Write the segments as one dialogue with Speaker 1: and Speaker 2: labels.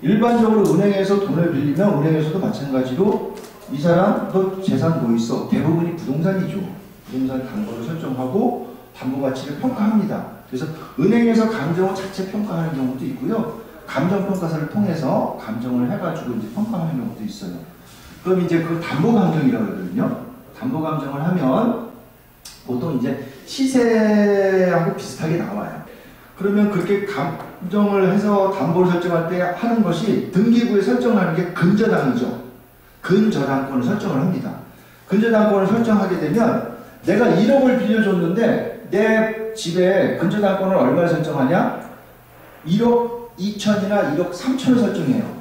Speaker 1: 일반적으로 은행에서 돈을 빌리면 은행에서도 마찬가지로 이 사람 너 재산 뭐 있어? 대부분이 부동산이죠. 부동산 담보를 설정하고 담보 가치를 평가합니다. 그래서 은행에서 감정을 자체 평가하는 경우도 있고요. 감정평가서를 통해서 감정을 해가지고 이제 평가하는 경우도 있어요. 그럼 이제 그 담보 감정이라고 그러거든요. 담보 감정을 하면 보통 이제 시세하고 비슷하게 나와요. 그러면 그렇게 감정을 해서 담보를 설정할 때 하는 것이 등기부에 설정하는 게 근저당이죠. 근저당권을 설정을 합니다. 근저당권을 설정하게 되면 내가 1억을 빌려줬는데 내 집에 근저당권을 얼마를 설정하냐? 1억 2천이나 1억 3천을 설정해요.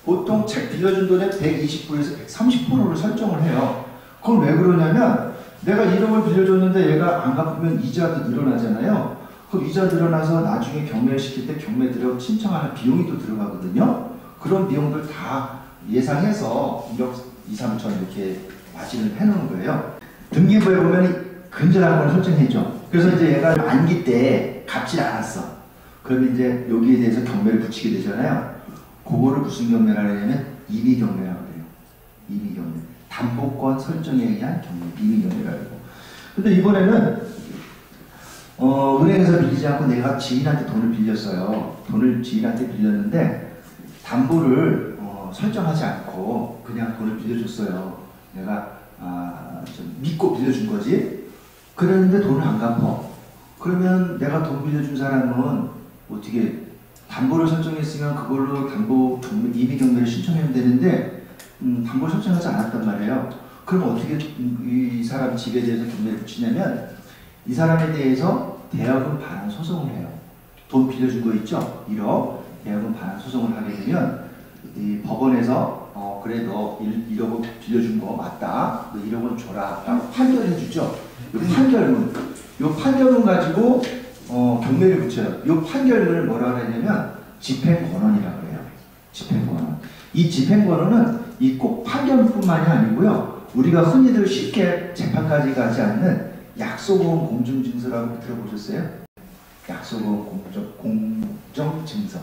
Speaker 1: 보통 책 빌려준 돈의 120%에서 130%를 설정을 해요. 그건 왜 그러냐면 내가 1억을 빌려줬는데 얘가 안 갚으면 이자도 늘어나잖아요. 그럼 이자 늘어나서 나중에 경매를 시킬 때 경매 들어 신청하는 비용이 또 들어가거든요. 그런 비용들 다 예상해서 1억 2, 3천 이렇게 마진을 해놓은 거예요. 등기부에 보면 근저당권을 설정해줘. 그래서 이제 얘가 만기 때 갚질 않았어. 그러면 이제 여기에 대해서 경매를 붙이게 되잖아요. 그거를 무슨 경매라고 하냐면 임의경매라고 해요. 임의경매. 담보권 설정에 의한 경매, 임의경매라고 해요. 근데 이번에는 은행에서 빌리지 않고 내가 지인한테 돈을 빌렸어요. 돈을 지인한테 빌렸는데 담보를 설정하지 않고 그냥 돈을 빌려줬어요. 내가 좀 믿고 빌려준 거지. 그랬는데 돈을 안 갚아. 그러면 내가 돈 빌려준 사람은 어떻게 담보를 설정했으면 그걸로 담보 임의 경매를 신청하면 되는데 담보를 설정하지 않았단 말이에요. 그럼 어떻게 이 사람 집에 대해서 경매를 붙이냐면 이 사람에 대해서 대여금 반환 소송을 해요. 돈 빌려준 거 있죠? 1억 대여금 반환 소송을 하게 되면 이 법원에서 그래 너 1억을 빌려준 거 맞다. 너 1억은 줘라. 라고 판결해 주죠. 이 판결문 가지고 경매를 붙여요. 이 판결문을 뭐라고 하냐면 집행권원이라고 해요. 집행권원. 이 집행권원은 이 꼭 판결뿐만이 아니고요. 우리가 흔히들 쉽게 재판까지 가지 않는 약소보험 공정증서라고 들어보셨어요? 약소보험 공정증서.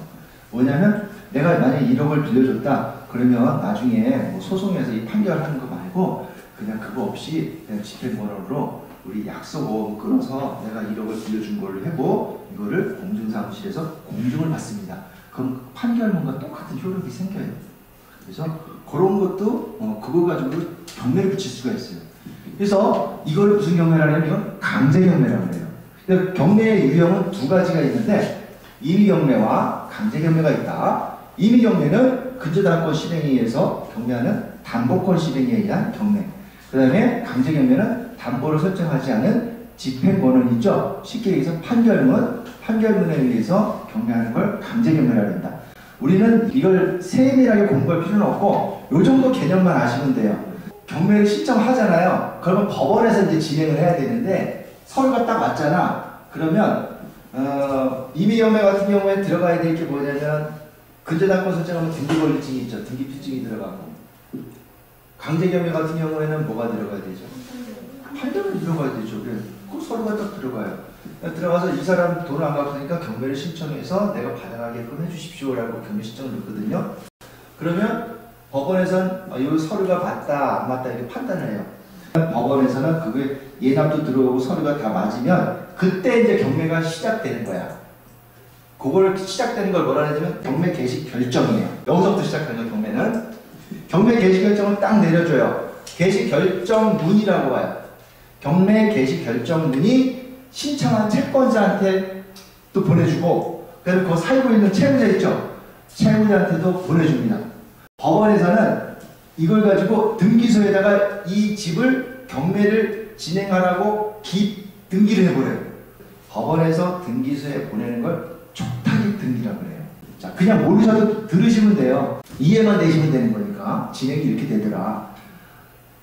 Speaker 1: 뭐냐면 내가 만약에 1억을 빌려줬다. 그러면 나중에 뭐 소송에서 이 판결하는 거 말고 그냥 그거 없이 그냥 집행권원으로 우리 약소보험 끊어서 내가 1억을 빌려준 걸로 해고 이거를 공증사무실에서 공증을 받습니다. 그럼 판결문과 똑같은 효력이 생겨요. 그래서 그런 것도 그거 가지고 경매를 붙일 수가 있어요. 그래서 이걸 무슨 경매라고 하냐면 이건 강제경매라고 해요. 그러니까 경매의 유형은 두 가지가 있는데 임의경매와 강제경매가 있다. 임의경매는 근저당권 실행에 의해서 경매하는 담보권 실행에 의한 경매. 그 다음에 강제경매는 담보를 설정하지 않은 집행권원이죠. 쉽게 얘기해서 판결문에 의해서 경매하는 걸 강제경매라고 한다. 우리는 이걸 세밀하게 공부할 필요는 없고 이 정도 개념만 아시면 돼요. 경매를 신청하잖아요. 그러면 법원에서 이제 진행을 해야 되는데 서류가 딱 왔잖아. 그러면 임의경매 같은 경우에 들어가야 될 게 뭐냐면 근저당권 설정하면 등기권리증이 있죠. 등기필증이 들어가고 강제경매 같은 경우에는 뭐가 들어가야 되죠? 판결이 들어가야 되죠. 그 서류가 딱 들어가요. 들어가서 이 사람 돈을 안 갚으니까 경매를 신청해서 내가 받아가게끔 해주십시오 라고 경매 신청을 넣거든요. 그러면 법원에서는 이 서류가 맞다 안 맞다 이렇게 판단을 해요. 법원에서는 그게 예납도 들어오고 서류가 다 맞으면 그때 이제 경매가 시작되는 거야. 그걸 시작되는 걸 뭐라 하냐면 경매 개시 결정이에요. 여기서부터 시작하는 거예요. 경매는 경매 개시 결정을 딱 내려줘요. 개시 결정문이라고 봐요. 경매 개시 결정문이 신청한 채권자한테 또 보내주고 그다음에 그 살고 있는 채무자 있죠? 채무자한테도 보내줍니다. 법원에서는 이걸 가지고 등기소에다가 이 집을 경매를 진행하라고 등기를 해버려요. 법원에서 등기소에 보내는 걸 촉탁입 등기라고 해요. 자, 그냥 모르셔도 들으시면 돼요. 이해만 되시면 되는 거니까 진행이 이렇게 되더라.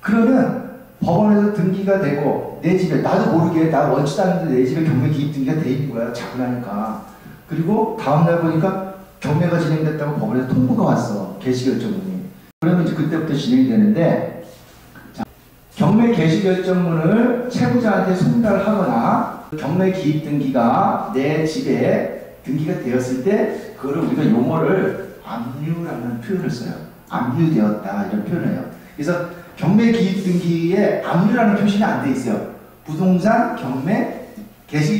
Speaker 1: 그러면 법원에서 등기가 되고 내 집에 나도 모르게 나 원치도 않는데 내 집에 경매 기입 등기가 돼 있는 거야. 자그라니까. 그리고 다음날 보니까 경매가 진행됐다고 법원에서 통보가 왔어. 개시결정문이. 그러면 이제 그때부터 진행이 되는데 자, 경매 개시결정문을 채무자한테 송달하거나 경매 기입 등기가 내 집에 등기가 되었을 때 그거를 우리가 용어를 압류라는 표현을 써요. 압류되었다 이런 표현을 해요. 그래서 경매 기입 등기에 압류라는 표시는 안 돼 있어요. 부동산 경매 개시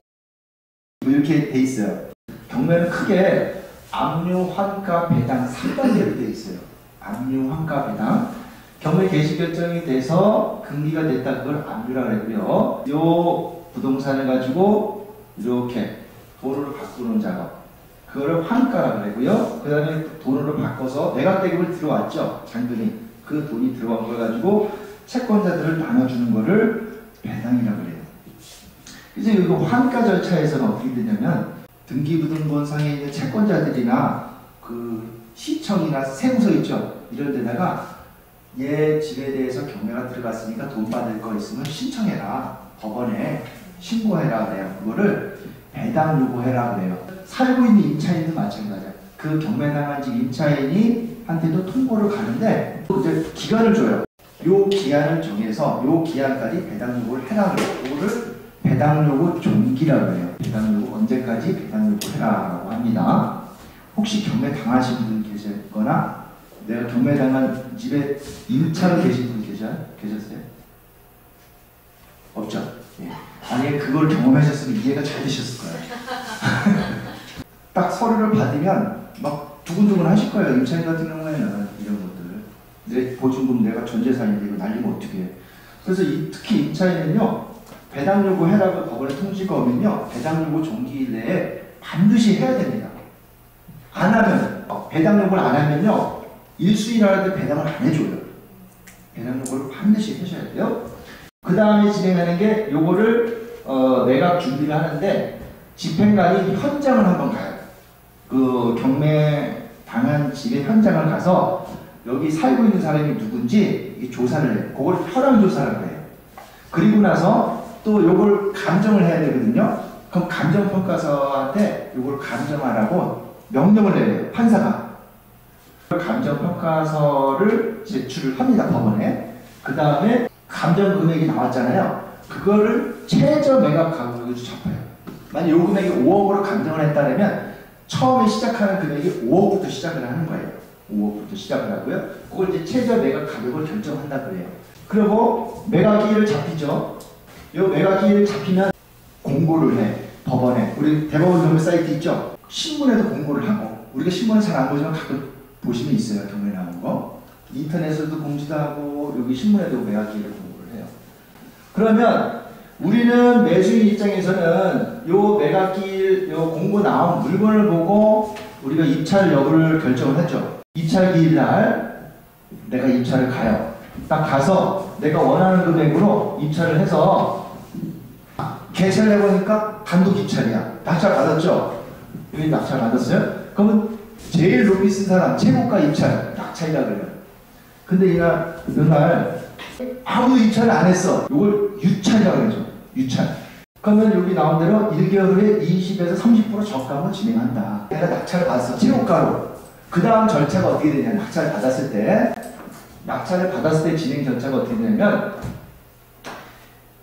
Speaker 1: 이렇게 돼 있어요. 경매는 크게 압류 환가 배당 3단계로 돼 있어요. 압류 환가 배당. 경매 개시 결정이 돼서 금기가 됐다, 그걸 압류라고 했고요. 요 부동산을 가지고 이렇게 돈으로 바꾸는 작업, 그거를 환가라고 하고요. 그 다음에 돈으로 바꿔서 매각대금을 들어왔죠. 잔금이. 그 돈이 들어간 걸 가지고 채권자들을 나눠주는 거를 배당이라고 해요. 이제 이거 환가 절차에서는 어떻게 되냐면 등기부등본상에 있는 채권자들이나 그 시청이나 세무서 있죠. 이런 데다가 얘 집에 대해서 경매가 들어갔으니까 돈 받을 거 있으면 신청해라. 법원에 신고해라 그래요. 그거를 배당 요구해라 그래요. 살고 있는 임차인도 마찬가지야. 그 경매당한 집 임차인이 한테도 통보를 가는데 이제 기간을 줘요. 요 기한을 정해서 요 기한까지 배당 요구를 해라 그래요. 그거를 배당 요구 종기라고 해요. 배당 요구 언제까지 배당 요구 해라라고 합니다. 혹시 경매 당하신 분 계셨거나 내가 경매 당한 집에 임차로 계신 분 계셨어요? 없죠? 예. 만약에 그걸 경험하셨으면 이해가 잘 되셨을 거예요. 딱 서류를 받으면 막 두근두근 하실 거예요. 임차인 같은 경우에는 이런 것들. 내 보증금 내가 전 재산인데 이거 날리면 어떻게 해. 그래서 특히 임차인은요, 배당 요구해라고 법원에 통지가 오면요, 배당 요구 종기일 내에 반드시 해야 됩니다. 안 하면, 배당 요구를 안 하면요, 일수일하는데 배당을 안 해줘요. 배당 요구를 반드시 하셔야 돼요. 그 다음에 진행하는 게 요거를 매각 준비를 하는데 집행관이 현장을 한번 가요. 그 경매 당한 집의 현장을 가서 여기 살고 있는 사람이 누군지 조사를 해요. 그걸 현황 조사라고 해요. 그리고 나서 또 요걸 감정을 해야 되거든요. 그럼 감정평가서한테 요걸 감정하라고 명령을 내려요. 판사가. 감정평가서를 제출을 합니다. 법원에. 그 다음에 감정 금액이 나왔잖아요. 그거를 최저 매각 가격으로 잡아요. 만약 요 금액이 5억으로 감정을 했다면 처음에 시작하는 금액이 5억부터 시작을 하는 거예요. 5억부터 시작을 하고요. 그걸 이제 최저 매각 가격을 결정한다고 해요. 그리고 매각일을 잡히죠. 요 매각일을 잡히면 공고를 해. 법원에. 우리 대법원 경매 사이트 있죠? 신문에도 공고를 하고, 우리가 신문을 잘 안 보지만 가끔 보시면 있어요. 경매 나온 거. 인터넷에서도 공지도 하고 여기 신문에도 매각기일을 공고를 해요. 그러면 우리는 매수인 입장에서는 요 매각기일, 요 공고 나온 물건을 보고 우리가 입찰 여부를 결정을 했죠. 입찰 기일 날 내가 입찰을 가요. 딱 가서 내가 원하는 금액으로 입찰을 해서 개찰을 해보니까 단독 입찰이야. 낙찰 받았죠? 여기 낙찰 받았어요? 그러면 제일 높이 쓴 사람 최고가 입찰 낙찰이라 그래요. 근데 이날 아무도 입찰을 안 했어. 이걸 유찰이라고 그러죠. 유찰. 그러면 여기 나온 대로 1개월 후에 20에서 30% 저가로 진행한다. 내가 낙찰을 받았어. 최고가로. 그 다음 절차가 어떻게 되냐. 낙찰을 받았을 때 진행 절차가 어떻게 되냐면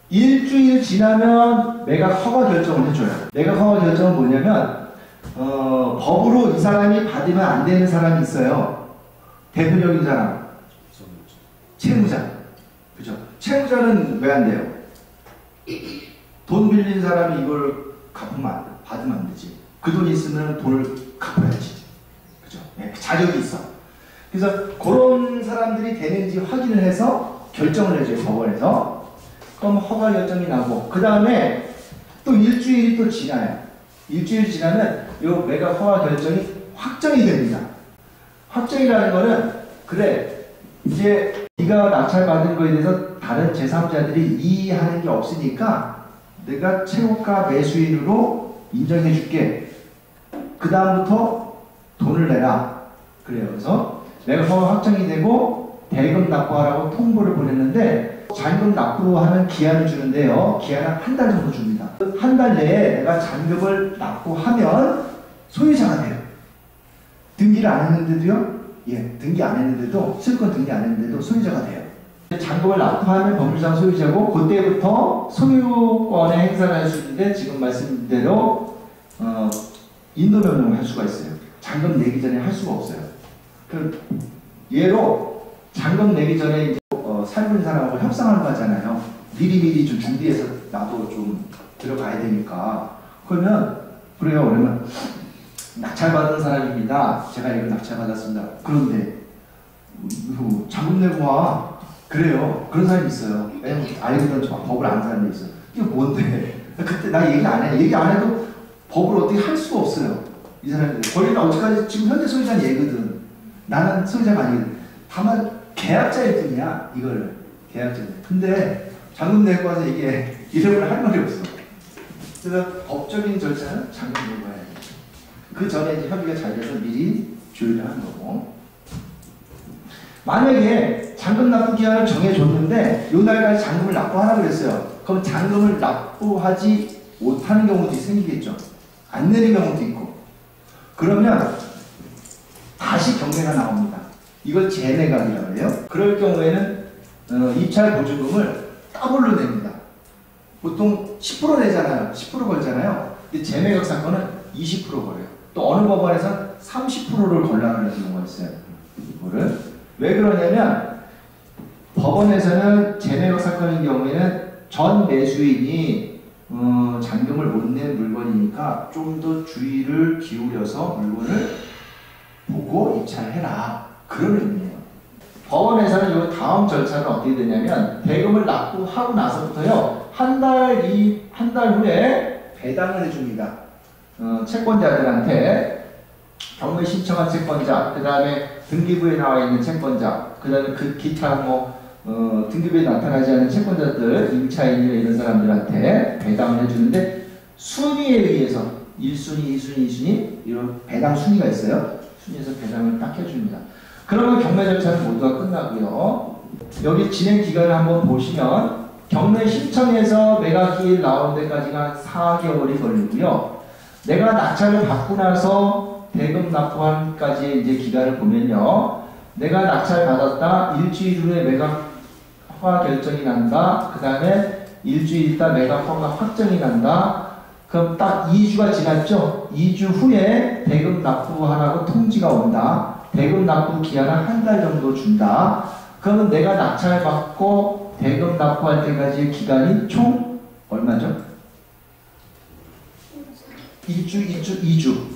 Speaker 1: 일주일 지나면 매각 허가 결정을 해줘요. 매각 허가 결정은 뭐냐면 법으로 이 사람이 받으면 안 되는 사람이 있어요. 대표적인 사람. 채무자. 그죠? 채무자는 왜 안 돼요? 돈 빌린 사람이 이걸 받으면 안 되지. 그 돈이 있으면 돈을 갚아야지. 그죠? 네, 자격이 있어. 그래서 그런 사람들이 되는지 확인을 해서 결정을 해줘요. 법원에서. 그럼 허가 결정이 나고, 그 다음에 또 일주일이 또 지나요. 일주일 지나면 이 매각 허가 결정이 확정이 됩니다. 확정이라는 거는, 그래, 이제 네가 낙찰받은 거에 대해서 다른 제3자들이 이의하는 게 없으니까 내가 최고가 매수인으로 인정해 줄게. 그 다음부터 돈을 내라. 그래요. 그래서 매각 허가 확정이 되고 대금 납부하라고 통보를 보냈는데 잔금 납부하는 기한을 주는데요. 기한은 한 달 정도 줍니다. 한 달 내에 내가 잔금을 납부하면 소유자가 돼요. 등기를 안 했는데도요. 예, 등기 안 했는데도, 실권 등기 안 했는데도 소유자가 돼요. 잔금을 납부하면 법률상 소유자고, 그때부터 소유권의 행사를 할 수 있는데, 지금 말씀대로 인도명령을 할 수가 있어요. 잔금 내기 전에 할 수가 없어요. 그 예로 잔금 내기 전에 이제 살고 있는 사람하고 협상하는 거잖아요. 미리미리 좀 준비해서 나도 좀 들어가야 되니까. 그러면 그래요. 그러면 낙찰받은 사람입니다. 제가 이걸 낙찰받았습니다. 그런데 잔금 내고 와. 그래요. 그런 사람이 있어요. 왜냐면 알고는 법을 아는 사람이 있어요. 이게 뭔데? 그때 나 얘기 안 해. 얘기 안 해도 법을 어떻게 할 수가 없어요. 이 사람들. 권리는 어떻게까지 지금 현재 소유자는 얘거든. 나는 소유자가 아니거든. 다만 계약자일 뿐이야. 이거를. 계약자일. 근데 잔금 내고 와서 이게 이름을 할 말이 없어. 그래서 법적인 절차는 잔금 내고 와야 돼. 그 전에 이제 협의가 잘 돼서 미리 조율을 하는 거고. 만약에 잔금 납부 기한을 정해줬는데 요 날까지 잔금을 납부하라고 그랬어요. 그럼 잔금을 납부하지 못하는 경우도 생기겠죠. 안 내는 경우도 있고. 그러면 다시 경매가 나옵니다. 이걸 재매각이라고 해요. 그럴 경우에는 입찰 보증금을 더블로 냅니다. 보통 10% 내잖아요. 10% 걸잖아요. 근데 재매각 사건은 20% 걸어요. 또 어느 법원에서는 30%를 걸라는 경우가 있어요. 이거를. 왜 그러냐면 법원에서는 재매각 사건인 경우에는 전 매수인이 잔금을 못 낸 물건이니까 좀 더 주의를 기울여서 물건을 보고 입찰해라. 그런 의미예요. 법원에서는 이 다음 절차가 어떻게 되냐면 대금을 납부하고 나서부터요 한 달 후에 배당을 해줍니다. 채권자들한테 경매 신청한 채권자, 그 다음에 등기부에 나와 있는 채권자, 그 다음에 그 기타 등기부에 나타나지 않은 채권자들, 임차인이나 이런 사람들한테 배당을 해주는데 순위에 의해서 1순위, 2순위, 2순위 이런 배당 순위가 있어요. 순위에서 배당을 딱 해줍니다. 그러면 경매 절차는 모두가 끝나고요. 여기 진행 기간을 한번 보시면 경매 신청에서 매각기일 나오는 데까지가 4개월이 걸리고요. 내가 낙찰을 받고 나서 대금 납부한까지 이제 기간을 보면요. 내가 낙찰 받았다. 일주일 후에 매각 허가 결정이 난다. 그 다음에 일주일 있다 매각 허가 확정이 난다. 그럼 딱 2주가 지났죠? 2주 후에 대금 납부하라고 통지가 온다. 대금 납부 기한을 한 달 정도 준다. 그러면 내가 낙찰 받고 대금 납부할 때까지의 기간이 총 얼마죠? 2주,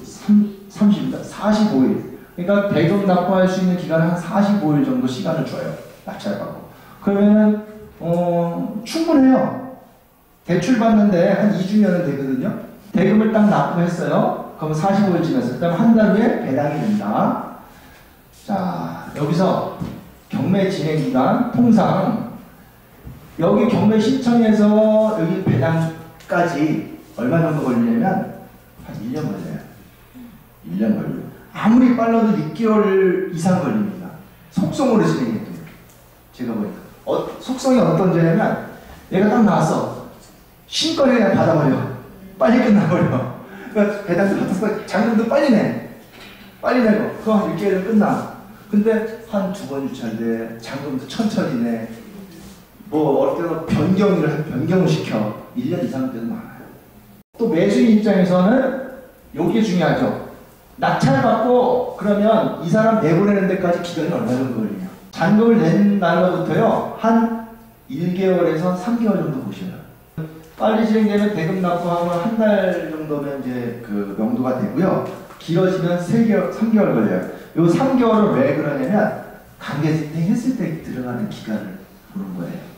Speaker 1: 30일, 45일. 그러니까 대금 납부할 수 있는 기간은 한 45일 정도 시간을 줘요. 낙찰받고. 그러면은 충분해요. 대출 받는데 한 2주면 되거든요. 대금을 딱 납부했어요. 그럼 45일 지났어요. 그 다음 한 달 후에 배당이 된다. 자, 여기서 경매 진행 기간 통상 여기 경매 신청에서 여기 배당까지 얼마 정도 걸리냐면 한 1년 걸려요. 1년 걸려요. 아무리 빨라도 6개월 이상 걸립니다. 속성으로 진행해도. 제가 보니까. 속성이 어떤 죄냐면 얘가 딱 나왔어. 신권을 그냥 받아버려. 빨리 끝나버려. 그러니까 배당도 받았어. 잔금도 빨리 내. 빨리 내고. 그거 한 6개월이면 끝나. 근데 한 2번 유찰돼. 잔금도 천천히 내. 뭐 어떤 변경을 시켜. 1년 이상 때도 많아요. 또 매수인 입장에서는 요게 중요하죠. 낙찰받고 그러면 이 사람 내보내는 데까지 기간이 얼마 정도 걸리냐. 잔금을 낸 날로부터요 한 1개월에서 3개월 정도 보셔요. 빨리 진행되면 대금 납부하고 한 달 정도면 이제 그 명도가 되고요. 길어지면 3개월 걸려요. 요 3개월을 왜 그러냐면 강제집행 했을 때 들어가는 기간을 보는 거예요.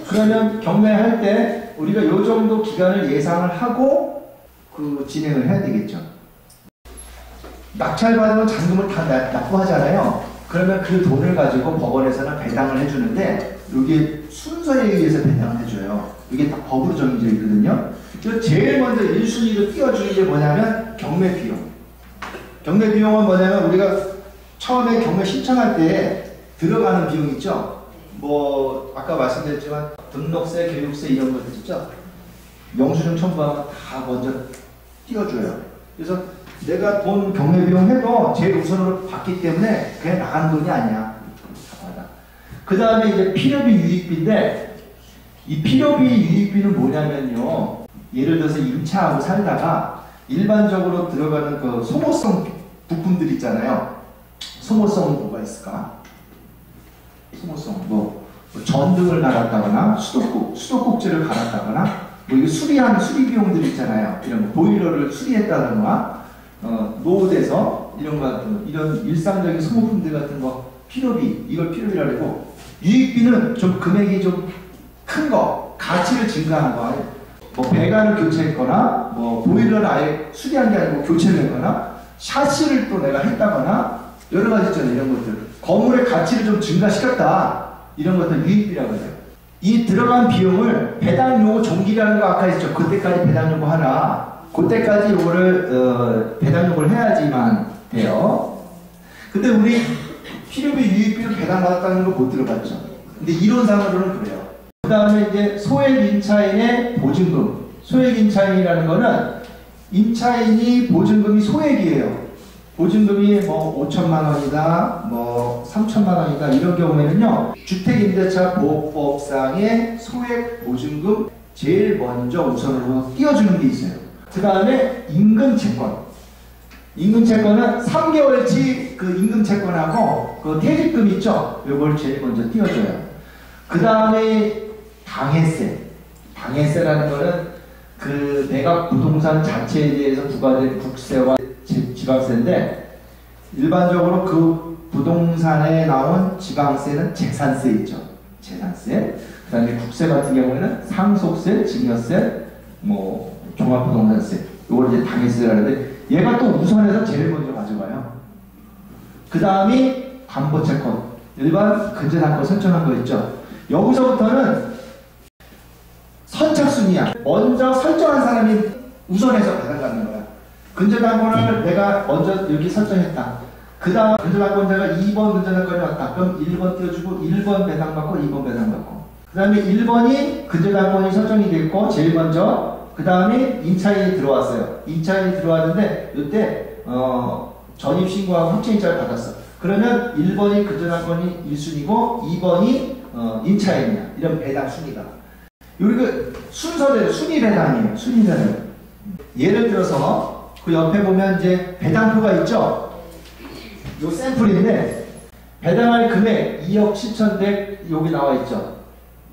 Speaker 1: 그러면 경매할 때 우리가 요 정도 기간을 예상을 하고 그 진행을 해야 되겠죠. 낙찰받으면 잔금을 다 납부하잖아요. 그러면 그 돈을 가지고 법원에서는 배당을 해주는데 이게 순서에 의해서 배당을 해줘요. 이게 다 법으로 정해져 있거든요. 제일 먼저 1순위로 띄워주는 게 뭐냐면 경매 비용. 경매 비용은 뭐냐면 우리가 처음에 경매 신청할 때 들어가는 비용 있죠. 뭐 아까 말씀드렸지만 등록세, 교육세 이런 것들 있죠. 영수증 첨부하면 다 먼저 띄워줘요. 그래서 내가 돈 경매 비용 해도 제일 우선으로 받기 때문에 그냥 나가는 돈이 아니야. 그 다음에 이제 필요비 유익비인데 이 필요비 유익비는 뭐냐면요. 예를 들어서 임차하고 살다가 일반적으로 들어가는 그 소모성 부품들 있잖아요. 소모성은 뭐가 있을까? 소모성 뭐 전등을 갈았다거나 수도꼭지를 갈았다거나 뭐 이거 수리하는 수리 비용들 있잖아요. 이런 거 보일러를 수리했다거나 노후돼서 이런 거 이런 일상적인 소모품들 같은 거 필요비 이걸 필요비라고 하고 유익비는 좀 금액이 좀 큰 거 가치를 증가한 거 뭐 배관을 교체했거나 뭐 보일러를 아예 수리한 게 아니고 교체를 했거나 샤시를 또 내가 했다거나 여러 가지 있잖아요. 이런 것들 건물의 가치를 좀 증가시켰다 이런 것들 유익비라고 해요. 이 들어간 비용을 배당요구 종기라는 거 아까 했죠. 그때까지 배당요구 하라. 그때까지 요거를 배당요구를 해야지만 돼요. 근데 우리 필요비 유익비를 배당받았다는 거 못 들어봤죠. 근데 이론상으로는 그래요. 그 다음에 이제 소액 임차인의 보증금. 소액 임차인이라는 거는 임차인이 보증금이 소액이에요. 보증금이 뭐 5천만 원이다, 뭐 3천만 원이다 이런 경우에는요. 주택임대차 보호법상의 소액 보증금 제일 먼저 우선으로 띄워주는 게 있어요. 그 다음에 임금채권. 임금채권은 3개월치 그 임금채권하고 그 퇴직금 있죠? 이걸 제일 먼저 띄워줘요. 그 다음에 방해세. 방해세라는 거는 그 내각 부동산 자체에 대해서 부과된 국세와 지방세인데 일반적으로 그 부동산에 나온 지방세는 재산세 있죠. 재산세. 그 다음에 국세 같은 경우에는 상속세, 증여세, 뭐 종합부동산세. 이걸 이제 방해세라고 하는데 얘가 또 우선해서 제일 먼저 가져가요. 그 다음이 담보채권. 일반 근저당권 설정한 거 있죠. 여기서부터는 선착순이야. 먼저 설정한 사람이 우선해서 배당받는 거야. 근저당권을 내가 먼저 여기 설정했다. 그 다음 근저당권자가 2번 근저당권이 왔다. 그럼 1번 띄워주고 1번 배당받고 2번 배당받고 그 다음에 1번이 근저당권이 설정이 됐고 제일 먼저 그 다음에 임차인이 들어왔어요. 임차인이 들어왔는데 이때 전입신고하고 확정일자를 받았어. 그러면 1번이 근저당권이 1순위고 2번이 임차인이야. 이런 배당 순위가. 여기가 순서대로 순위 배당이에요. 순위 배당. 예를 들어서 그 옆에 보면 이제 배당표가 있죠. 요 샘플인데 배당할 금액 2억 7,100 여기 나와 있죠.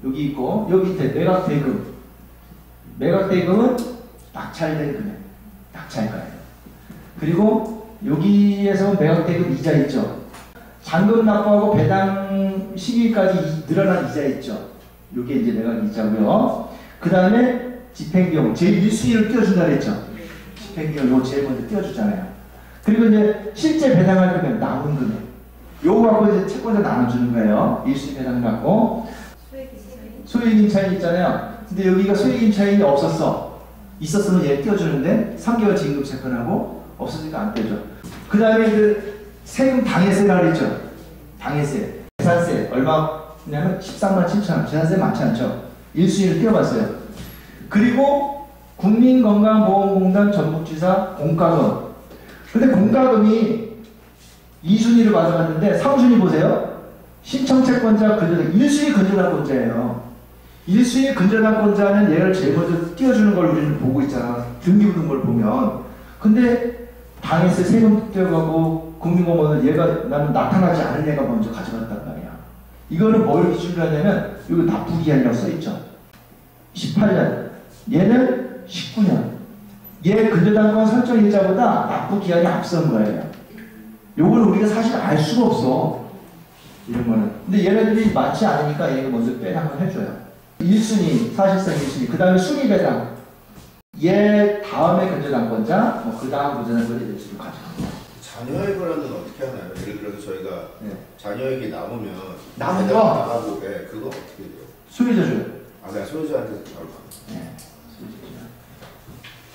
Speaker 1: 여기 있고 여기 밑에 매각대금. 매각대금은 낙찰된 금액. 낙찰가예요. 그리고 여기에서 매각대금 이자 있죠. 잔금 납부하고 배당 시기까지 늘어난 이자 있죠. 이게 이제 매각 이자고요. 그 다음에 집행비용 제일 1순위를 띄워준다 그랬죠. 집행비용 요거 제일 먼저 띄워주잖아요. 그리고 이제 실제 배당할 금액 남은 금액 요거 갖고 이제 채권자 나눠주는 거예요. 1순위 배당 갖고 소액임차인 있잖아요. 근데 여기가 소액임차인이 없었어. 있었으면 얘 띄워주는데 3개월 진급 채권하고 없어지니까 안 떼죠. 그 다음에 그 세금 당해세라 그랬죠. 당해세, 재산세 얼마냐면 13만 7천 원. 재산세 많지 않죠. 1순위를 띄워봤어요. 그리고 국민건강보험공단 전북지사 공과금. 근데 공과금이 2순위를 받아갔는데 3순위 보세요. 신청채권자 근저당 1순위 근저당권자예요. 1순위 근저당권자는 얘를 제일 먼저 띄워주는 걸 우리는 보고 있잖아. 등기부등 걸 보면. 근데 당해세 세금 떼어가고 국민공무원은 얘가 나는 나타나지 않은 애가 먼저 가져갔단 말이야. 이거는 뭘 기준으로 하냐면 여기 납부기한이라고 써있죠. 18년. 얘는 19년. 얘 근저당권 설정일자보다 납부기한이 앞선 거예요. 요걸 우리가 사실 알 수가 없어. 이런 거는. 근데 얘네들이 많지 않으니까 얘가 먼저 배당을 해줘요. 1순위, 사실상 1순위. 그 다음에 순위 배당. 얘 다음에 근저당권자, 뭐 그 다음 근저당권자 이런 식으로 가져갑니다.
Speaker 2: 자녀의 권한은 어떻게 하나요? 예를 들어서 저희가 자녀에게 남으면
Speaker 1: 남은 거?
Speaker 2: 나가고 그거 어떻게 돼요?
Speaker 1: 소유자 줘요.
Speaker 2: 아, 그냥 소유자한테 나올 거.
Speaker 1: 네, 소유자 줘요.